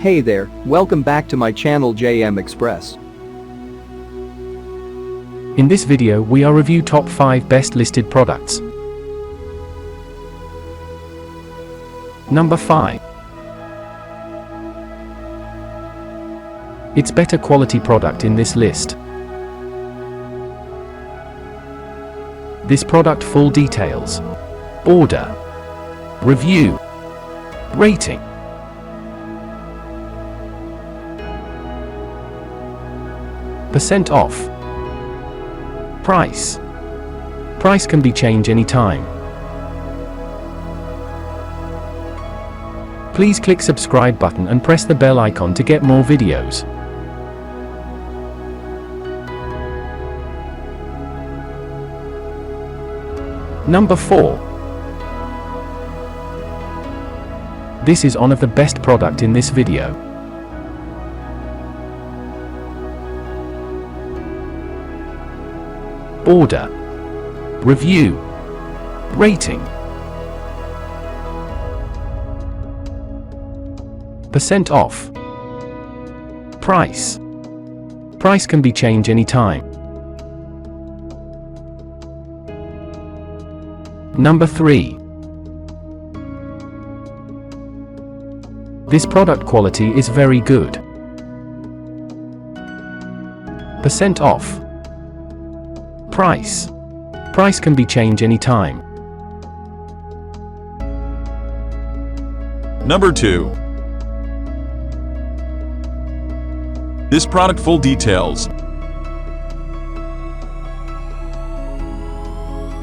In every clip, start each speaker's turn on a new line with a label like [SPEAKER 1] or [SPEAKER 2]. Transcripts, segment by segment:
[SPEAKER 1] Hey there, welcome back to my channel JM Express.
[SPEAKER 2] In this video we are review top 5 best listed products. Number 5. It's better quality product in this list. This product full details. Order. Review. Rating. Percent off. Price. Price can be changed anytime. Please click subscribe button and press the bell icon to get more videos. Number 4. This is one of the best product in this video. Order. Review. Rating. Percent off. Price. Price can be changed anytime. Number 3. This product quality is very good. Percent off. Price. Price can be changed anytime.
[SPEAKER 3] Number 2. This product full details.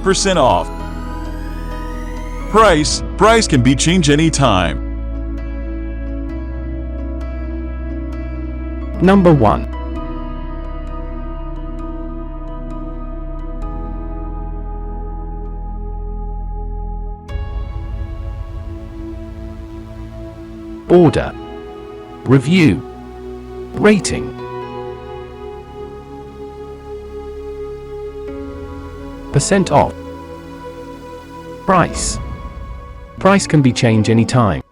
[SPEAKER 3] Percent off. Price can be changed anytime.
[SPEAKER 2] Number 1. Order. Review. Rating. Percent off. Price. Price can be changed anytime.